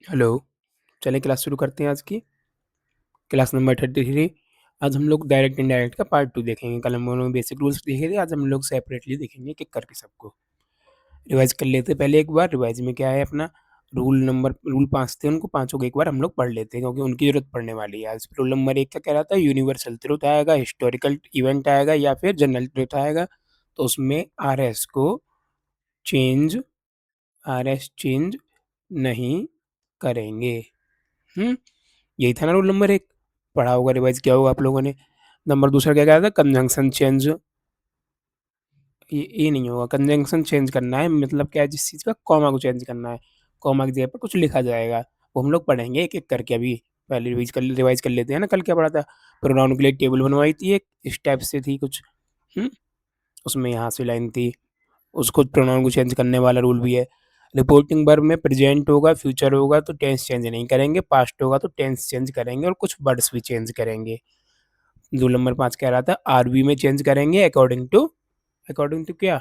Hello, चलिए class शुरू करते हैं आज की। Class number 33। आज हम लोग डायरेक्ट इनडायरेक्ट का पार्ट 2 देखेंगे। कल हम लोगों ने बेसिक रूल्स देखे थे, आज हम लोग सेपरेटली देखेंगे एक-एक करके सबको। रिवाइज़ कर लेते हैं पहले एक बार। रिवाइज़ में क्या है अपना रूल 5 थे, उनको पाँचों को एक बार हम लोग पढ़ लेते हैं क्योंकि उनकी ज़रूरत पड़ने वाली है। आज रूल नंबर 1 का कह रहा था यूनिवर्सल ट्रुथ आएगा, हिस्टोरिकल इवेंट आएगा या फिर जनरल ट्रुथ आएगा। तो उसमें चेंज आरएस चेंज नहीं करेंगे। हुँ? यही था ना रूल नंबर 1। पढ़ा होगा, रिवाइज़ किया होगा आप लोगों ने। नंबर दूसरा क्या कहा था? Conjunction change. ये नहीं होगा, कंजंक्शन चेंज करना है मतलब क्या है, जिस चीज़ का कॉमा को चेंज करना है। कॉमा की जगह पर कुछ लिखा जाएगा, वो हम लोग पढ़ेंगे एक-एक करके अभी। पहले रिवाइज़ कर लेते हैं ना, कल क्या पढ़ा था? प्रोनाउन के लिए टेबल बनवाई थी एक, इस टाइप से थी कुछ। हुँ? उसमें यहाँ से लाइन थी, उसको प्रोनाउन को चेंज करने वाला रूल भी है। रिपोर्टिंग वर्ब में प्रेजेंट होगा, फ्यूचर होगा तो टेंस चेंज नहीं करेंगे, पास्ट होगा तो टेंस चेंज करेंगे और कुछ वर्ड्स भी चेंज करेंगे। रूल नंबर 5 कह रहा था आरबी में चेंज करेंगे अकॉर्डिंग टू क्या?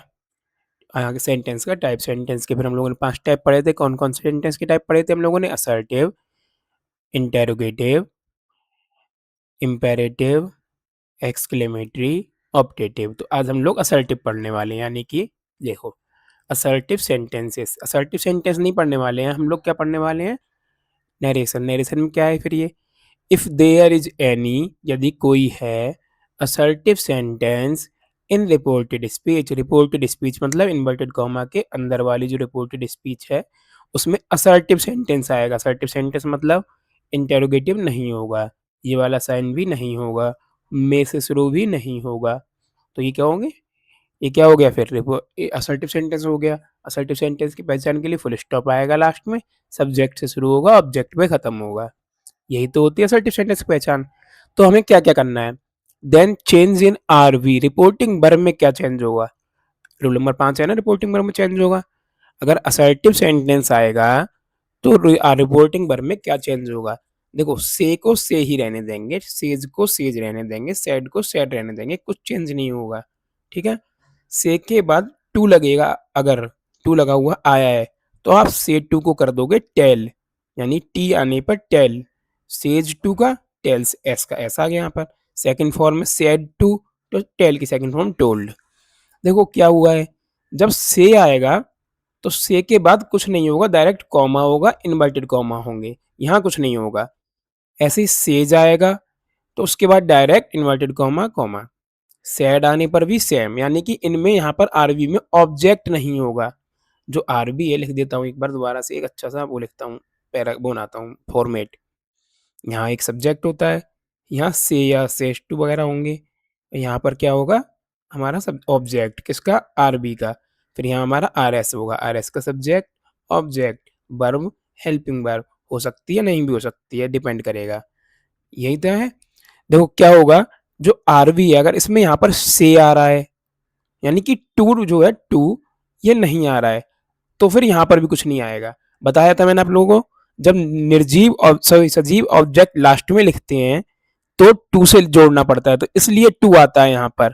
आगे सेंटेंस का टाइप। सेंटेंस के फिर हम लोगों ने 5 टाइप पढ़े थे। कौन-कौन से सेंटेंस के टाइप पढ़े थे हम लोगों ने? Assertive, interrogative, imperative, exclamatory, optative. तो आज हम लोग असर्टिव पढ़ने वाले हैं, यानी कि देखो असर्टिव सेंटेंस नहीं पढ़ने वाले हैं हम लोग। क्या पढ़ने वाले हैं? नरेशन। नरेशन में क्या है फिर ये? इफ देयर इज एनी, यदि कोई है, assertive sentence in reported speech मतलब इन्वर्टेड कॉमा के अंदर वाली जो रिपोर्टेड स्पीच है उसमें असर्टिव सेंटेंस आएगा। असर्टिव सेंटेंस मतलब इंटेरोगेटिव नहीं होगा, ये वाला साइन भी नहीं होगा, में से शुरू भी नहीं होगा। तो ये क्या होंगे? ये क्या हो गया फिर? असर्टिव सेंटेंस हो गया। असर्टिव सेंटेंस की पहचान के लिए फुल स्टॉप आएगा लास्ट में, सब्जेक्ट से शुरू होगा, ऑब्जेक्ट पे खत्म होगा। यही तो होती है असर्टिव सेंटेंस की पहचान। तो हमें क्या क्या करना है? Then change in RV, reporting verb में क्या चेंज होगा? रूल नंबर 5 है ना, रिपोर्टिंग वर्ब में चेंज होगा। अगर असर्टिव सेंटेंस आएगा तो रिपोर्टिंग वर्ब में क्या चेंज होगा? देखो, से को से ही रहने देंगे, सेज को सेज रहने देंगे, सैड को सैड रहने देंगे, कुछ चेंज नहीं होगा। ठीक है? से के बाद टू लगेगा। अगर टू लगा हुआ आया है तो आप से टू को कर दोगे टेल, यानी टी आने पर टेल। सेज टू का टेल्स, एस का एस आ गया यहाँ पर। सेकंड फॉर्म में सेड टू, तो टेल की सेकंड फॉर्म टोल्ड। देखो क्या हुआ है, जब से आएगा तो से के बाद कुछ नहीं होगा, डायरेक्ट कॉमा होगा, इन्वर्टेड कॉमा होंगे, यहाँ कुछ नहीं होगा। ऐसे ही सेज आएगा तो उसके बाद direct inverted comma comma. Sad आने पर भी सेम, यानी कि इनमें यहाँ पर आरबी में ऑब्जेक्ट नहीं होगा। जो आरबी है, लिख देता हूँ एक बार दोबारा से, एक अच्छा सा वो लिखता हूँ, पैरा बनाता हूँ फॉर्मेट। यहाँ एक सब्जेक्ट होता है, यहाँ से या सेज टू वगैरह होंगे, यहाँ पर क्या होगा? हमारा सब ऑब्जेक्ट किसका? आरबी का। फिर यहाँ हमारा आर एस होगा, आर एस का subject, object, verb, helping verb. हो सकती है, नहीं भी हो सकती है, डिपेंड करेगा। यही तो है। देखो क्या होगा, जो आरबी है अगर इसमें यहाँ पर से आ रहा है, यानी कि टू जो है टू, ये नहीं आ रहा है, तो फिर यहाँ पर भी कुछ नहीं आएगा। बताया था मैंने आप लोगों को, जब निर्जीव और सॉरी सजीव ऑब्जेक्ट लास्ट में लिखते हैं तो टू से जोड़ना पड़ता है, तो इसलिए टू आता है यहाँ पर।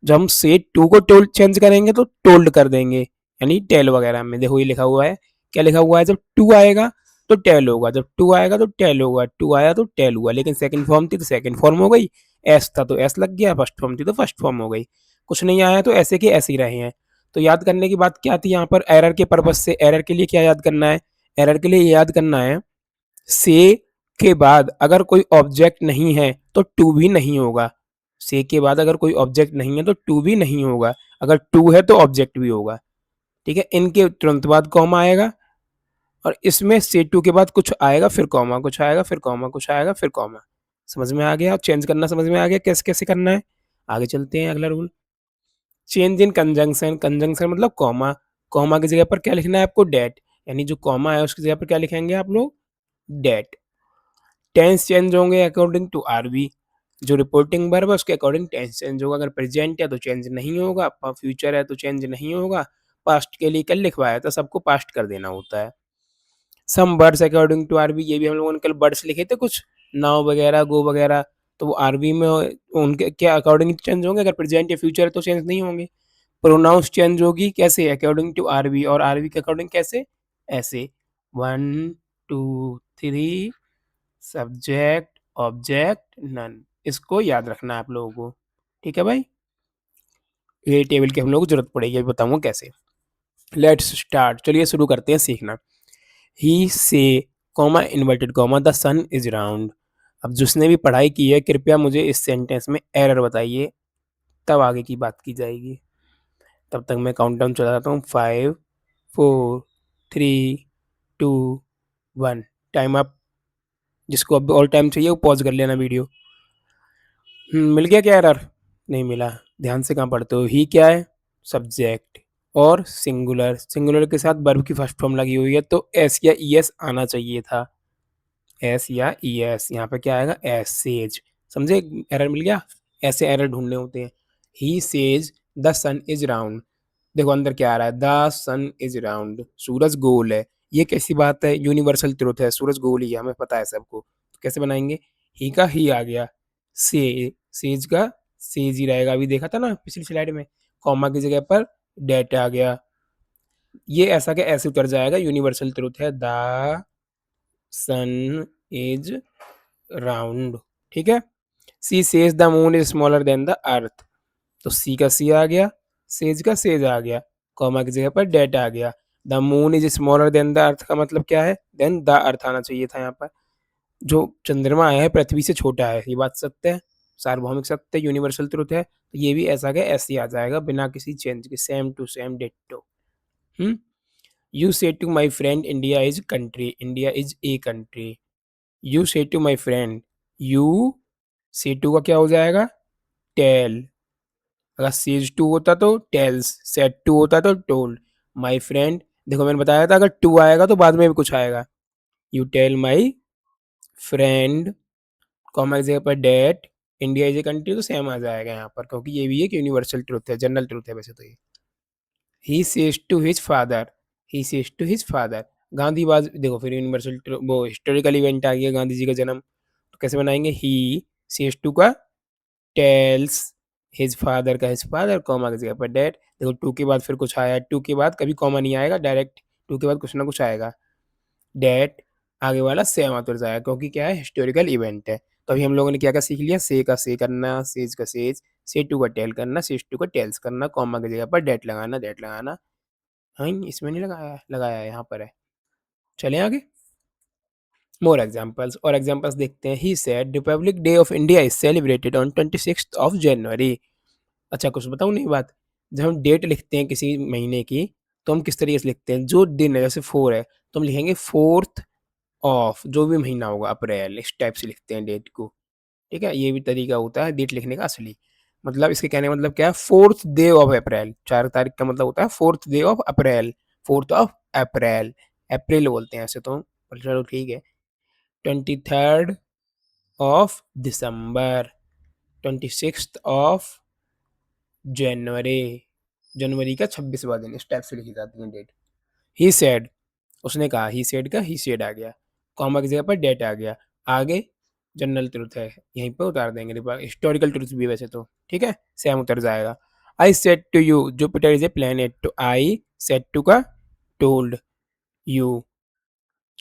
जब हम से टू को टोल्ड चेंज करेंगे तो टोल्ड कर देंगे, यानी टेल वगैरह में। देखो ये लिखा हुआ है, क्या लिखा हुआ है? जब टू आएगा तो टेल होगा, जब टू आएगा तो टेल होगा, टू आया तो टेल हुआ। लेकिन सेकंड फॉर्म थी तो सेकंड फॉर्म हो गई, एस था तो एस लग गया, फर्स्ट फॉर्म थी तो फर्स्ट फॉर्म हो गई। कुछ नहीं आया तो ऐसे के ऐसे ही रहे हैं। तो याद करने की बात क्या थी यहाँ पर? एरर के पर्पज से, एरर के लिए क्या याद करना है? एरर के लिए याद करना है, से के बाद अगर कोई ऑब्जेक्ट नहीं है तो टू भी नहीं होगा। से के बाद अगर कोई ऑब्जेक्ट नहीं है तो टू भी नहीं होगा, अगर टू है तो ऑब्जेक्ट भी होगा। ठीक है? इनके तुरंत बाद कॉमा आएगा, और इसमें से टू के बाद कुछ आएगा फिर कॉमा, कुछ आएगा फिर कॉमा, कुछ आएगा फिर कॉमा। समझ में आ गया? चेंज करना समझ में आ गया कैसे कैसे करना है? आगे चलते हैं, अगला rule. Change in conjunction. Conjunction मतलब कॉमा। कॉमा की जगह पर क्या लिखना है आपको? डेट, यानी जो कॉमा है उसकी जगह पर क्या लिखेंगे आप लोग? डेट। टेंस चेंज होंगे अकॉर्डिंग टू आरबी। जो रिपोर्टिंग वर्ब है उसके अकॉर्डिंग टेंस चेंज होगा। अगर प्रेजेंट है तो चेंज नहीं होगा, फ्यूचर है तो चेंज नहीं होगा, पास्ट के लिए कल लिखवाया था सबको पास्ट कर देना होता है। Some words according to RB, ये भी हम लोगों ने कल वर्ड्स लिखे थे कुछ, नाउ वगैरह, गो वगैरह, तो वो आरबी में उनके क्या अकॉर्डिंग चेंज होंगे? अगर प्रेजेंट या फ्यूचर है तो चेंज नहीं होंगे। प्रोनाउंस चेंज होगी कैसे? अकॉर्डिंग टू आरबी, और आरबी के अकॉर्डिंग कैसे? ऐसे, वन, 2 3 सब्जेक्ट ऑब्जेक्ट नन। इसको याद रखना है आप लोगों को, ठीक है भाई। ये टेबल की हम लोग को जरूरत पड़ेगी, अभी बताऊंगा कैसे। लेट्स स्टार्ट, चलिए शुरू करते हैं सीखना। He say comma inverted comma the sun is round. अब जिसने भी पढ़ाई की है कृपया मुझे इस सेंटेंस में एरर बताइए, तब आगे की बात की जाएगी। तब तक मैं काउंटडाउन चलाता हूँ, 5 4 3 2 1। Time up. जिसको अब ऑल टाइम चाहिए वो पॉज कर लेना वीडियो। मिल गया क्या एरर? नहीं मिला। ध्यान से कहाँ पढ़ते हो। ही क्या है? सब्जेक्ट और सिंगुलर, सिंगुलर के साथ वर्ब की फर्स्ट फॉर्म लगी हुई है तो एस या ई एस आना चाहिए था। एस या ई एस, यहाँ पे क्या आएगा? एस सेज। समझे? एरर मिल गया। ऐसे एरर ढूंढने होते हैं। He says the sun is round. देखो अंदर क्या आ रहा है, द सन इज राउंड, सूरज गोल है। ये कैसी बात है? यूनिवर्सल ट्रुथ है, सूरज गोल ही है, हमें पता है सबको। तो कैसे बनाएंगे? ही का ही आ गया, से सेज का सेज ही रहेगा, अभी देखा था ना पिछली स्लाइड में। कॉमा की जगह पर डेट आ गया। ये ऐसा के ऐसे उतर जाएगा, यूनिवर्सल ट्रुथ है, द सन इज राउंड। ठीक है। She says the moon is smaller than the earth. तो सी का सी आ गया, सेज का सेज आ गया, कॉमा की जगह पर डेट आ गया। The moon is smaller than the earth का मतलब क्या है? देन द अर्थ आना चाहिए था यहाँ पर। जो चंद्रमा आया है पृथ्वी से छोटा है, ये बात सत्य है, सार्वभौमिक सत्य, यूनिवर्सल ट्रुथ है। तो ये भी ऐसा का ऐसे ही आ जाएगा बिना किसी चेंज के, same to same ditto. Hmm. You say to my friend India is country, India is a country. You say to my friend, you say to का क्या हो जाएगा? टेल। अगर सेज टू होता तो टेल्स, सेट टू होता तो told. My friend, देखो मैंने बताया था अगर टू आएगा तो बाद में भी कुछ आएगा। You tell my friend, comma की जगह पर that, India is a country, तो सेम आ जाएगा यहाँ पर, क्योंकि ये भी एक यूनिवर्सल ट्रुथ है, जनरल ट्रुथ है वैसे तो ये। He says to his father, he says to his father. गांधीवाद, देखो फिर यूनिवर्सल वो हिस्टोरिकल इवेंट आ गया, गांधी जी का जन्म। तो कैसे बनाएंगे? ही सेज टू का टेल्स हिज फादर का हिज फादर, कॉमा की जगह पर डेट। देखो टू के बाद फिर कुछ आया, टू के बाद कभी कॉमा नहीं आएगा, डायरेक्ट टू के बाद कुछ ना कुछ आएगा। डेट आगे वाला सेम आते जाएगा, क्योंकि क्या है? हिस्टोरिकल इवेंट है। तो अभी हम लोगों ने क्या क्या सीख लिया? से का से करना, सेज का सेज, से टू का टेल करना, सेज टू का टेल्स करना, कॉमा की जगह पर डेट लगाना, डेट लगाना। हाँ, इसमें नहीं लगाया, लगाया है यहाँ पर है। चलें आगे। मोर एग्जाम्पल्स, और एग्जाम्पल्स देखते हैं। He said Republic day of India is celebrated on 26th of January. अच्छा कुछ बताऊँ नहीं बात। जब हम डेट लिखते हैं किसी महीने की, तो हम किस तरीके से लिखते हैं? जो दिन है, जैसे 4 है तो हम लिखेंगे 4th ऑफ, जो भी महीना होगा, अप्रैल, इस टाइप से लिखते हैं डेट को। ठीक है, ये भी तरीका होता है डेट लिखने का असली। मतलब इसके कहने का मतलब क्या है? 4th डे ऑफ अप्रैल, 4 तारीख का मतलब होता है 4th day of April, 4th of April. April बोलते हैं ऐसे तो, पर चलो ठीक है। 23rd of December, 26th of January, जनवरी का 26वां दिन, इस टाइप से लिखी जाती है डेट। ही सेड, उसने कहा, ही सेड का ही सेड आ गया, कॉमा की जगह पर डेट आ गया। आगे जनरल ट्रुथ है, यहीं पे उतार देंगे, हिस्टोरिकल ट्रुथ भी वैसे तो ठीक है, सेम उतर जाएगा। I said to you Jupiter is a planet, तो आई सेड टू का टोल्ड यू।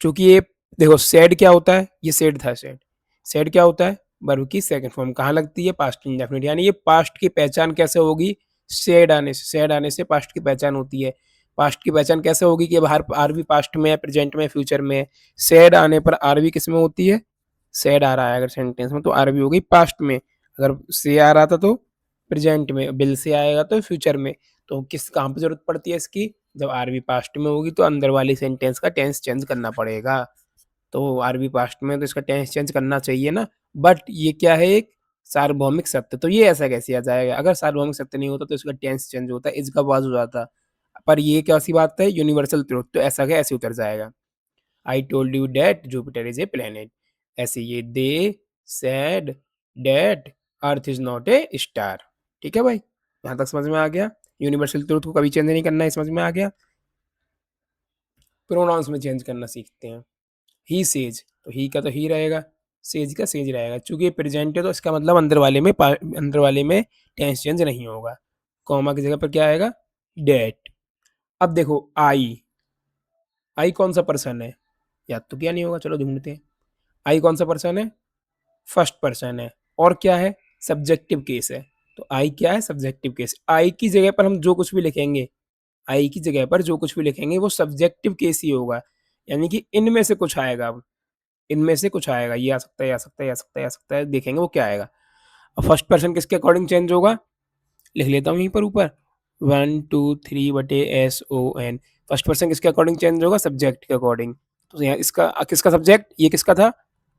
चूंकि ये देखो सेड क्या होता है, ये सेड था, सेड, सेड क्या होता है? वर्ब की सेकंड फॉर्म कहाँ लगती है? पास्ट इंडेफिनिट, यानी ये पास्ट की पहचान कैसे होगी? सेड आने से, सेड आने से पास्ट की पहचान होती है। पास्ट की पहचान कैसे होगी कि अब हर आर भी पास्ट में है, प्रेजेंट में, फ्यूचर में है। सेड आने पर आर भी किस में होती है? सेड आ रहा है अगर सेंटेंस में तो आर भी हो गई पास्ट में, अगर से आ रहा था तो प्रेजेंट में, बिल से आएगा तो फ्यूचर में। तो किस कहाँ पर जरूरत पड़ती है इसकी? जब आर भी पास्ट में होगी तो अंदर वाली सेंटेंस का टेंस चेंज करना पड़ेगा। तो आर भी पास्ट में तो इसका टेंस चेंज करना चाहिए ना। बट ये क्या है? एक सार्वभौमिक सत्य, तो ये ऐसा कैसे आ जाएगा? अगर सार्वभौमिक सत्य नहीं होता तो इसका टेंस चेंज होता है, इसका वाज हो जाता। पर ये क्या सी बात है? यूनिवर्सल ट्रुथ, तो ऐसा क्या ऐसे उतर जाएगा। I told you that Jupiter is a planet. ऐसे ये they said that earth is not a star. ठीक है भाई, यहाँ तक समझ में आ गया। यूनिवर्सल ट्रुथ को कभी चेंज नहीं करना है, समझ में आ गया। प्रोनाउंस में चेंज करना सीखते हैं। ही सेज, तो ही का तो ही रहेगा, सेज का सेज रहेगा। चूंकि प्रेजेंट है तो इसका मतलब अंदर वाले में टेंस चेंज नहीं होगा। कॉमा की जगह पर क्या आएगा? डेट। अब देखो आई, आई कौन सा पर्सन है? याद तो किया नहीं होगा, चलो ढूंढते हैं। आई कौन सा पर्सन है? फर्स्ट पर्सन है। और क्या है? सब्जेक्टिव केस है। तो आई क्या है? Subjective case. आई की जगह पर हम जो कुछ भी लिखेंगे, आई की जगह पर जो कुछ भी लिखेंगे वो सब्जेक्टिव केस ही होगा, यानी कि इनमें से कुछ आएगा। अब इनमें से कुछ आएगा, ये आ सकता है, आ सकता है, आ सकता है, आ सकता है, देखेंगे वो क्या आएगा। और फर्स्ट पर्सन किसके अकॉर्डिंग चेंज होगा? लिख लेता हूँ यहीं पर ऊपर, 1 2 3/SON। फर्स्ट पर्सन किसके अकॉर्डिंग चेंज होगा? सब्जेक्ट के अकॉर्डिंग। तो यहाँ इसका किसका सब्जेक्ट, ये किसका था?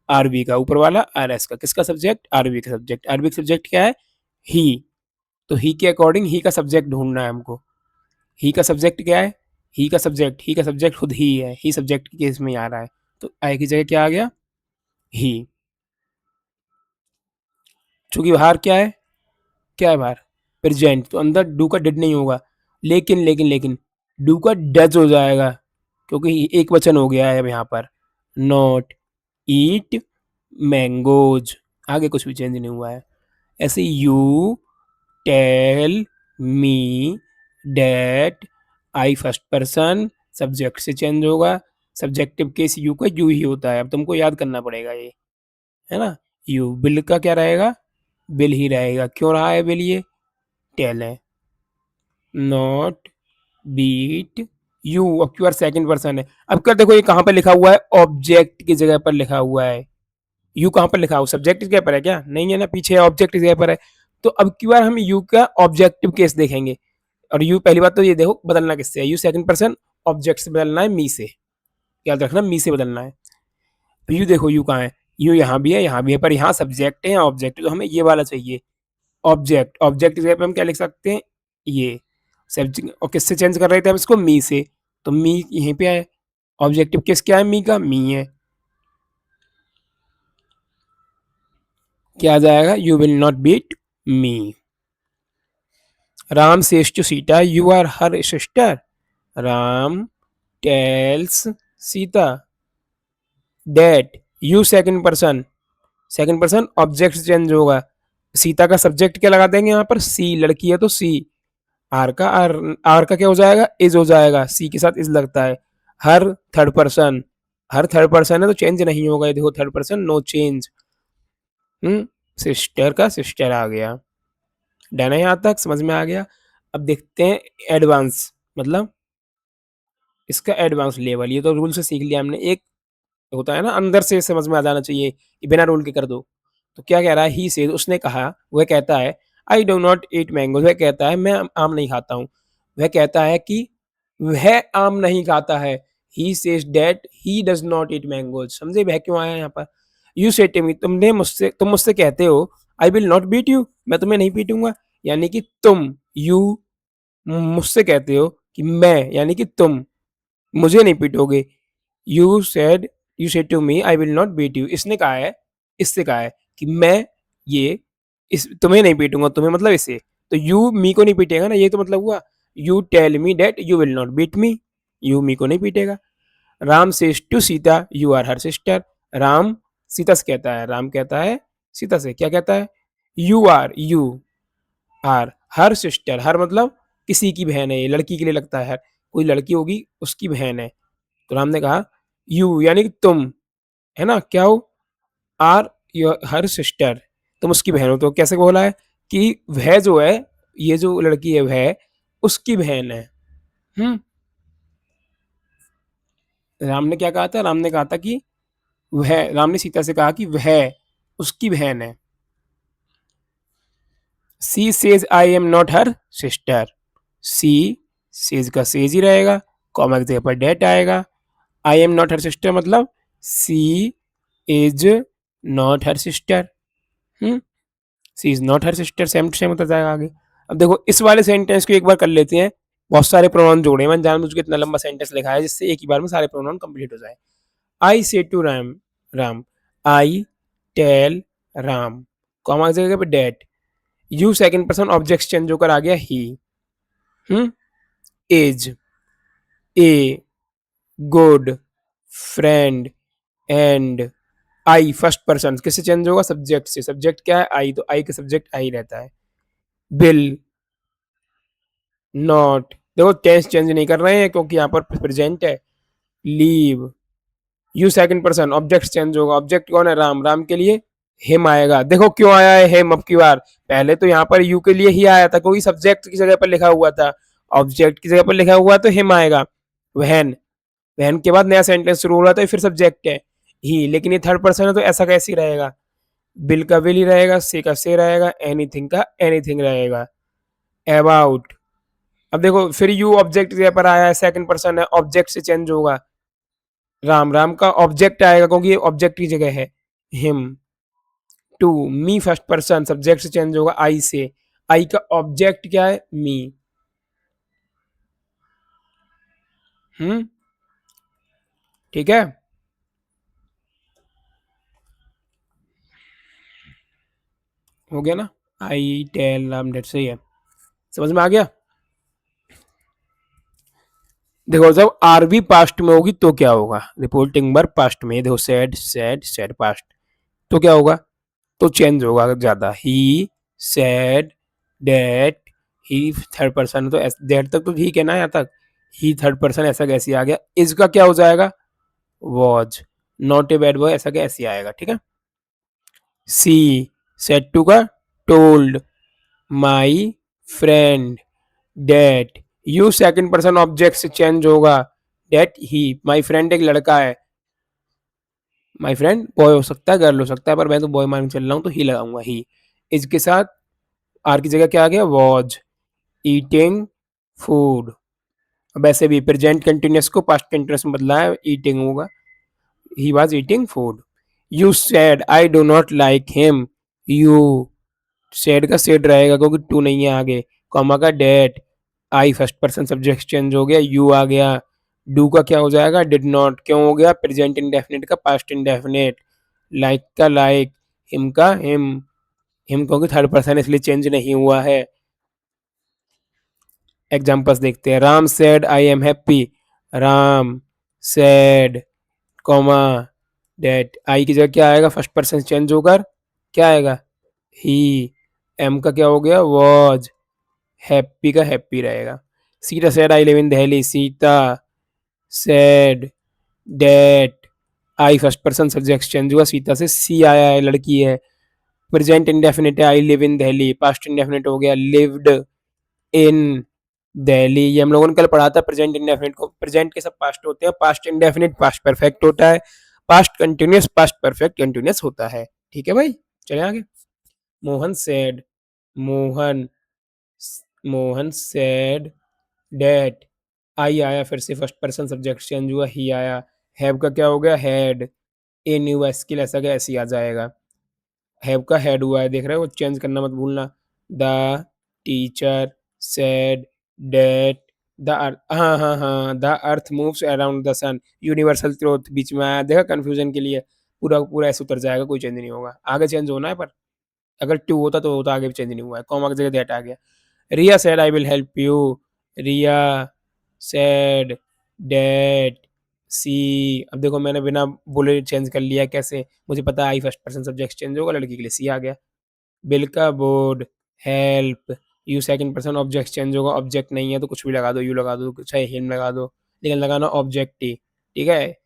आरबी का, ऊपर वाला आरएस का। किसका सब्जेक्ट? आरबी का सब्जेक्ट। आरबी का सब्जेक्ट क्या है? ही। तो ही के अकॉर्डिंग ही का सब्जेक्ट ढूंढना है हमको। ही का सब्जेक्ट क्या है? ही का सब्जेक्ट खुद ही है, ही सब्जेक्ट के केस में आ रहा है। तो आई की जगह क्या आ गया? ही। चूंकि बाहर क्या है? क्या है बाहर? प्रेजेंट, तो अंदर डू का डिड नहीं होगा। लेकिन डू का डज हो जाएगा, क्योंकि एक वचन हो गया है अब यहाँ पर। नॉट ईट मैंगोज, आगे कुछ भी चेंज नहीं हुआ है। ऐसे you tell me that, I first person, subject से चेंज होगा। सब्जेक्टिव केस यू का यू ही होता है, अब तुमको याद करना पड़ेगा ये, है ना। यू। बिल का क्या रहेगा? बिल ही रहेगा। क्यों रहा है बिल? ये टेल है। नॉट बीट यू, अब क्यू आर सेकंड पर्सन है। अब क्या देखो, ये कहाँ पर लिखा हुआ है? ऑब्जेक्ट की जगह पर लिखा हुआ है। यू कहाँ पर लिखा हुआ? सब्जेक्ट की जगह पर है क्या? नहीं है ना, पीछे ऑब्जेक्ट की जगह पर है। तो अब क्यू आर हम यू का ऑब्जेक्टिव केस देखेंगे। और यू, पहली बात तो ये देखो बदलना किससे है? यू सेकंड पर्सन, ऑब्जेक्ट से बदलना है मी से, याद रखना मी से बदलना है। तो यू देखो, यू कहाँ है? यू यहाँ भी है, यहाँ भी है, पर यहाँ सब्जेक्ट है, यहाँ ऑब्जेक्ट है, तो हमें ये वाला चाहिए। ऑब्जेक्ट, ऑब्जेक्ट की जगह पे हम क्या लिख सकते हैं? ये सब्जेक्ट। और किससे चेंज कर रहे थे हम इसको? मी से। तो मी यहीं पे है। ऑब्जेक्टिव किस क्या है? मी का, मी है। क्या आ जाएगा? You will not beat me. Ram says to Sita you are her sister. Ram tells Sita that, you second person, second person object change होगा। सीता का सब्जेक्ट क्या लगा देंगे यहाँ पर? सी, लड़की है तो सी। आर का आर, आर का क्या हो जाएगा? इज हो जाएगा, सी के साथ इज लगता है। Her third person, her third person है तो चेंज नहीं होगा, ये देखो third person, no change. Sister का सिस्टर आ गया। डन है, यहाँ तक समझ में आ गया। अब देखते हैं एडवांस, मतलब इसका एडवांस लेवल। ये तो रूल से सीख लिया हमने। एक होता है ना अंदर से समझ में आ जाना चाहिए कि बिना रूल के कर दो। तो क्या कह रहा है? ही से, उसने कहा, वह कहता है, I do not eat mango, वह कहता है मैं आम नहीं खाता हूँ। वह कहता है कि वह आम नहीं खाता है। He says that he does not eat mangoes. समझे वह क्यों आया यहाँ पर? यू से टू मी, तुम मुझसे कहते हो, I will not beat you, मैं तुम्हें नहीं पीटूंगा। यानी कि तुम, यू मुझसे कहते हो कि मैं, यानी कि तुम मुझे नहीं पीटोगे। You said, you said to me I will not beat you, इसने कहा है, इससे कहा है कि मैं ये इस तुम्हें नहीं पीटूंगा, तुम्हें मतलब इसे। तो यू मी को नहीं पीटेगा ना, ये तो मतलब हुआ। You tell me that you will not beat me, you me को नहीं पीटेगा। Ram says to Sita you are her sister. Ram Sita से कहता है, राम कहता है सीता से, क्या कहता है? You are, you are her sister, her मतलब किसी की बहन है, ये लड़की के लिए लगता है, कोई लड़की होगी उसकी बहन है। तो राम ने कहा यू, यानी कि तुम, है ना, क्या हो? आर योर हर सिस्टर, तुम उसकी बहन हो। तो कैसे बोला है कि वह जो है, ये जो लड़की है वह उसकी बहन है। हम्म। राम ने क्या कहा था? राम ने कहा था कि वह, राम ने सीता से कहा कि वह उसकी बहन है। She says I am not her sister. She, says का सेज ही रहेगा, कॉमा की जगह पर डेट आएगा। I am not her sister मतलब she is not her sister. Hmm. She is not her sister, same to same होता जाएगा आगे। अब देखो इस वाले सेंटेंस को एक बार कर लेते हैं। बहुत सारे प्रोनाउन जोड़े, मैंने जानबूझ के इतना लंबा सेंटेंस लिखा है जिससे एक ही बार में सारे प्रोनाउन कंप्लीट हो जाए। I say to Ram, Ram, I tell Ram, comma की जगह पे that, you second person object change होकर आ गया ही। Hmm. As, a good friend and, I first person किससे चेंज होगा? सब्जेक्ट से। सब्जेक्ट क्या है? आई, तो आई का सब्जेक्ट आई रहता है। बिल, नॉट, देखो टेंस चेंज नहीं कर रहे हैं क्योंकि यहाँ पर प्रेजेंट है। Leave, you second person, object change होगा, ऑब्जेक्ट कौन है, राम, राम के लिए हिम आएगा। देखो क्यों आया है हिम अब की बार, पहले तो यहाँ पर यू के लिए ही आया था क्योंकि सब्जेक्ट की जगह पर लिखा हुआ था, ऑब्जेक्ट की जगह पर लिखा हुआ तो हिम आएगा। वहन, वहन के बाद नया सेंटेंस शुरू हो रहा था फिर सब्जेक्ट है ही, लेकिन ये थर्ड पर्सन है तो ऐसा कैसे रहेगा, बिल का विल ही रहेगा, से का से रहेगा, एनीथिंग का एनीथिंग रहेगा। अबाउट, अब देखो फिर यू ऑब्जेक्ट के पर आया है, सेकंड पर्सन है, ऑब्जेक्ट से चेंज होगा, राम, राम का ऑब्जेक्ट आएगा क्योंकि ये ऑब्जेक्ट की जगह है him. To, me first person, subject से चेंज होगा आई से, आई का ऑब्जेक्ट क्या है, मी। ठीक है, हो गया ना, आई टेल राम, डेट सही है, समझ में आ गया। देखो जब आरबी पास्ट में होगी तो क्या होगा, रिपोर्टिंग वर्ब पास्ट में, देखो सेड सेड सेड पास्ट, तो क्या होगा, तो चेंज होगा ज्यादा, he said that, he third person, तो डेट तक तो ठीक है ना यहाँ तक, ही थर्ड पर्सन ऐसा कैसे आ गया, इसका क्या हो जाएगा, was, not a bad boy ऐसा कैसे आएगा, ठीक है। सी, सेड टू का told, my friend, that, you second person object से चेंज होगा, डेट ही, माई फ्रेंड एक लड़का है, माई फ्रेंड बॉय हो सकता है गर्ल हो सकता है, पर मैं तो बॉय मान के चल रहा हूँ तो ही लगाऊंगा ही। इसके साथ आर की जगह क्या आ गया, वॉज ईटिंग फूड, अब ऐसे भी प्रेजेंट कंटिन्यूस को पास्ट कंटिन्यूस में बदला है, ईटिंग होगा, he was eating food. You said I do not like him, you said का सेड रहेगा क्योंकि टू नहीं है आगे, कॉमा का date, I first person subject change हो गया, यू आ गया, डू का क्या हो जाएगा, डिड नॉट, क्यों हो गया, प्रेजेंट इंडेफिनिट का पास्ट इंडेफिनिट, लाइक का लाइक, हिम का हिम क्योंकि थर्ड पर्सन इसलिए चेंज नहीं हुआ है। एग्जाम्पल्स देखते हैं, Ram said I am happy, Ram said comma that, I की जगह क्या आएगा, फर्स्ट पर्सन चेंज होकर क्या आएगा, ही, एम का क्या हो गया, वॉज, हैप्पी का हैप्पी रहेगा। Sita said I live in Delhi, Sita said that, I first person subject change हुआ, सीता से सी आया है, लड़की है, प्रेजेंट इंडेफिनिट है, आई live in Delhi, past indefinite हो गया लिव्ड इन दिल्ली, ये हम लोगों ने कल पढ़ा था प्रेजेंट इंडेफिनिट को, प्रेजेंट के सब पास्ट होते हैं, पास्ट इंडेफिनिट पास्ट परफेक्ट होता है, past continuous past perfect continuous होता है, ठीक है भाई, चले आगे। Mohan said, Mohan Mohan said that, I आया फिर से फर्स्ट पर्सन सब्जेक्ट चेंज हुआ, ही आया, हैव का क्या हो गया, हैड, ए न्यू स्किल ऐसा क्या ऐसे ही आ जाएगा, हैव का हैड हुआ है, देख रहे हो, चेंज करना मत भूलना। The teacher said that the earth, हाँ हाँ हाँ, the earth moves around the sun, universal truth बीच में आया, देखा कंफ्यूजन के लिए, पूरा पूरा ऐसे उतर जाएगा, कोई चेंज नहीं होगा, आगे चेंज होना है पर अगर टू होता तो होता, आगे भी चेंज नहीं हुआ है, कॉमा की जगह दैट आ गया। Riya said I will help you, Riya said that she, अब देखो मैंने बिना बोले चेंज कर लिया, कैसे, मुझे पता है आई फर्स्ट पर्सन सब्जेक्ट चेंज होगा, लड़की के लिए सी आ गया। बिल का board, help, you second person object change होगा, ऑब्जेक्ट नहीं है तो कुछ भी लगा दो, यू लगा दो चाहे हिम लगा दो, लेकिन लगाना ऑब्जेक्ट ही, ठीक है,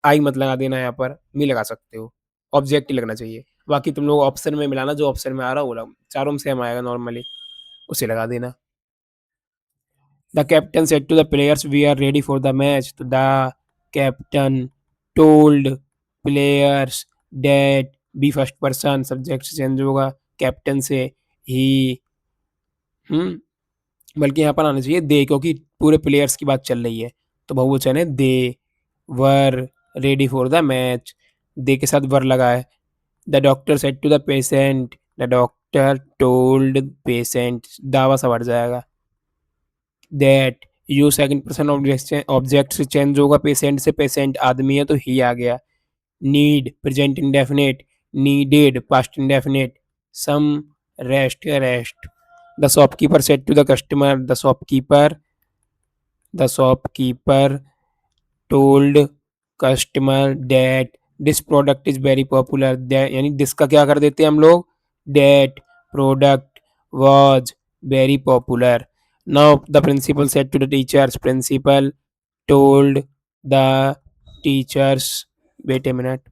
आई मत लगा देना, यहाँ पर मी लगा सकते हो, ऑब्जेक्ट ही लगना चाहिए, बाकी तुम लोग ऑप्शन में मिलाना, जो ऑप्शन में आ रहा हो चारों में सेम आएगा नॉर्मली, उसे लगा देना। The captain said to the players we are ready for the match, तो the captain told players that, we first person subject से चेंज होगा, कैप्टन से ही, बल्कि यहाँ पर आना चाहिए दे, क्योंकि पूरे प्लेयर्स की बात चल रही है, तो बहुवचन है, they were ready for the match, they के साथ वर लगा है। The doctor said to the patient, the doctor told patient, दावा सा बढ़ जाएगा, that, you second person object से चेंज होगा, पेशेंट से, पेशेंट आदमी है तो ही आ गया। Need present indefinite, needed past indefinite, some rest या rest. The shopkeeper said to the customer, the shopkeeper told customer that this product is very popular, यानी दिस का क्या कर देते हैं हम लोग, that product was very popular. Now the principal said to the teachers, principal told the teachers wait a minute.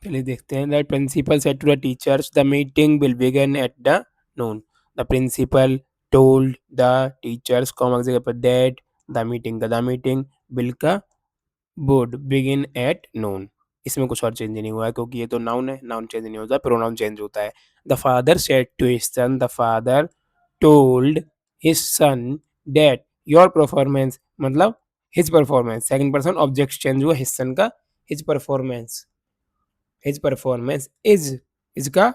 चलिए देखते हैं। That principal said to the teachers the meeting will begin at the noon. The principal told the teachers comma की जगह पर that the meeting will का would begin at noon. इसमें कुछ और चेंज नहीं हुआ है क्योंकि ये तो नाउन है, नाउन चेंज नहीं होता, प्रोनाउन चेंज होता है। The father said to his son, the father told his son that your performance, मतलब his performance, second person object change हुआ हिज सन का, हिज परफॉर्मेंस इज का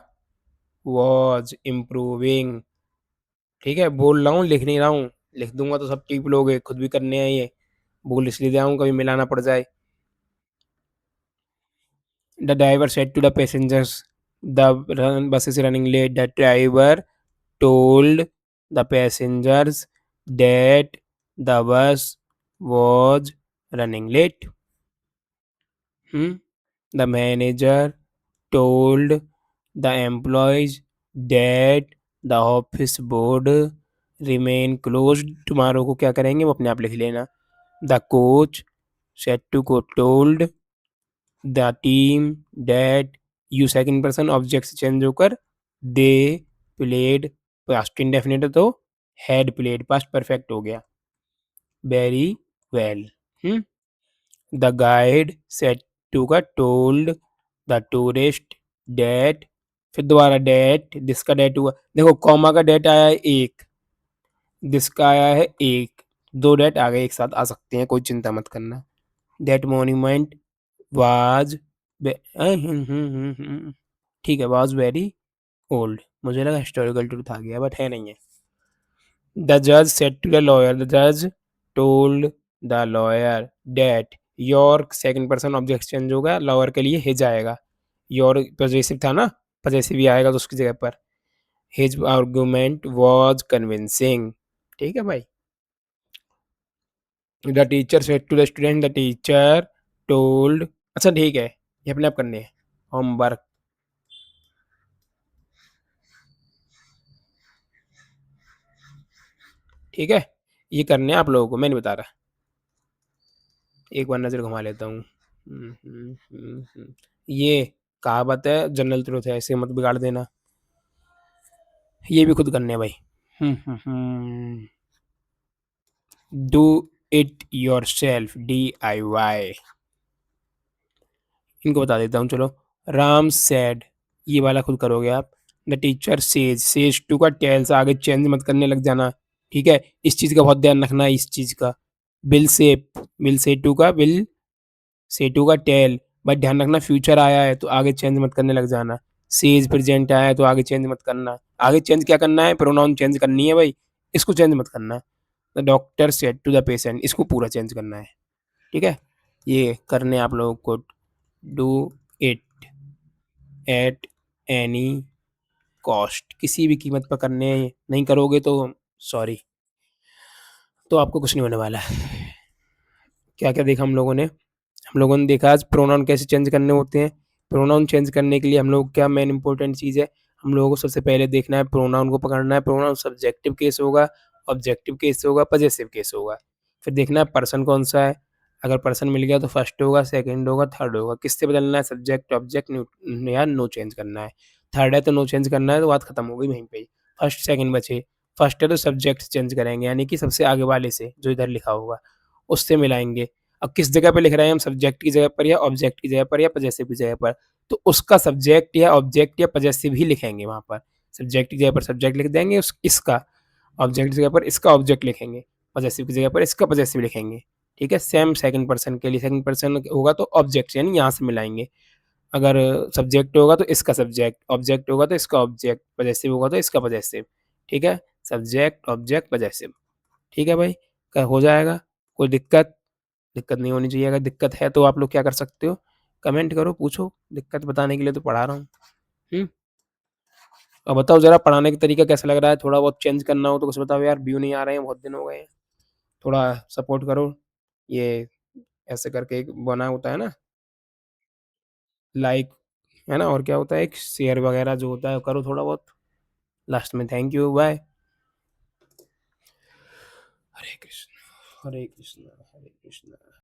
वॉज इम्प्रूविंग। ठीक है, बोल रहा हूँ, लिख नहीं रहा हूँ। लिख दूंगा तो सब टीप लोगे, खुद भी करने हैं ये। बोल इसलिए दिया हूँ कभी मिलाना पड़ जाए। The driver said to the passengers, the bus is running late. The driver told the passengers that the bus was running late. Hmm? The manager told the employees that the office board remain closed. tomorrow को क्या करेंगे वो अपने आप लिख लेना। The coach said to go told the team that you second person object से change होकर दे प्लेड पास्ट इंडेफिनिट है तो हैड प्लेड पास्ट परफेक्ट हो गया very well. The guide said to का टोल्ड द टूरिस्ट डैट, फिर दोबारा that, जिसका डैट हुआ, देखो कॉमा का डैट आया है एक, जिसका आया है एक, दो डैट आ गए एक साथ आ सकते हैं, कोई चिंता मत करना। दैट मोन्यूमेंट वाज, ठीक है, वाज वेरी ओल्ड, मुझे लगा हिस्टोरिकल ट्रूथ आ गया बट है नहीं है। द जज said to the lawyer, the जज told the lawyer that your, second person object change होगा, लॉयर के लिए हिज आएगा, योर पॉजेसिव था ना, पॉजेसिव ही आएगा तो उसकी जगह पर हिज आर्गुमेंट वाज कन्विंसिंग। ठीक है भाई। The teacher said to the student, the teacher told, अच्छा ठीक है, ये अपने आप करने हैं होमवर्क। ठीक है, ये करने हैं आप लोगों को, मैं नहीं बता रहा। एक बार नज़र घुमा लेता हूँ। ये कहावत है, जनरल ट्रूथ है, ऐसे मत बिगाड़ देना। ये भी खुद करने हैं भाई। Do it your self, DIY। इनको बता देता हूँ चलो। राम सैड, ये वाला खुद करोगे आप। द टीचर सेज टू का टेल्स, आगे चेंज मत करने लग जाना। ठीक है, इस चीज़ का बहुत ध्यान रखना है, इस चीज़ का। विल से टू का टेल, बट ध्यान रखना फ्यूचर आया है तो आगे चेंज मत करने लग जाना। सेज प्रेजेंट आया है तो आगे चेंज मत करना। आगे चेंज क्या करना है, प्रोनाउन चेंज करनी है भाई, इसको चेंज मत करना। The doctor said to the patient, इसको पूरा चेंज करना है। ठीक है, ये करने आप लोगों को। Do it at any cost, किसी भी कीमत पर करने, नहीं करोगे तो सॉरी, तो आपको कुछ नहीं होने वाला है। क्या क्या देखा हम लोगों ने देखा आज प्रोनाउन कैसे चेंज करने होते हैं। प्रोनाउन चेंज करने के लिए हम लोग क्या मेन इंपॉर्टेंट चीज़ है, हम लोगों को सबसे पहले देखना है प्रोनाउन को पकड़ना है। प्रोनाउन सब्जेक्टिव केस होगा, ऑब्जेक्टिव केस होगा, पजेसिव केस होगा। फिर देखना है पर्सन कौन सा है, अगर पर्सन मिल गया तो फर्स्ट होगा, सेकंड होगा, थर्ड होगा। किससे बदलना है, सब्जेक्ट ऑब्जेक्ट या नो चेंज करना है। थर्ड है तो नो चेंज करना है, तो बात खत्म हो गई वहीं पे ही। फर्स्ट सेकंड बचे, फर्स्ट है तो सब्जेक्ट चेंज करेंगे, यानी कि सबसे आगे वाले से जो इधर लिखा होगा उससे मिलाएंगे। अब किस जगह पे लिख रहे हैं हम, सब्जेक्ट की जगह पर या ऑब्जेक्ट की जगह पर या पजेसिव की जगह पर, तो उसका सब्जेक्ट या ऑब्जेक्ट या पजेसिव ही लिखेंगे वहाँ पर। सब्जेक्ट की जगह पर सब्जेक्ट लिख देंगे, इसका ऑब्जेक्ट की जगह पर इसका ऑब्जेक्ट लिखेंगे, पजेसिव की जगह पर इसका पजेसिव लिखेंगे। ठीक है, सेम सेकंड पर्सन के लिए, सेकंड पर्सन होगा तो ऑब्जेक्ट यानी यहाँ से मिलाएंगे। अगर सब्जेक्ट होगा तो इसका सब्जेक्ट, ऑब्जेक्ट होगा तो इसका ऑब्जेक्ट, पजेसिव होगा तो इसका पजेसिव। ठीक है, सब्जेक्ट ऑब्जेक्ट पजेसिव। ठीक है भाई, हो जाएगा। कोई दिक्कत, दिक्कत नहीं होनी चाहिए। अगर दिक्कत है तो आप लोग क्या कर सकते हो, कमेंट करो, पूछो। दिक्कत बताने के लिए तो पढ़ा रहा हूँ। और बताओ जरा पढ़ाने का तरीका कैसा लग रहा है, थोड़ा बहुत चेंज करना हो तो कुछ बताओ यार, व्यू नहीं आ रहे हैं, बहुत दिन हो गए हैं, थोड़ा सपोर्ट करो। ये ऐसे करके एक बना होता है ना, लाइक, है ना, और क्या होता है, एक शेयर वगैरह जो होता है करो थोड़ा बहुत। लास्ट में thank you, bye. Krishna Hare Krishna Hare Krishna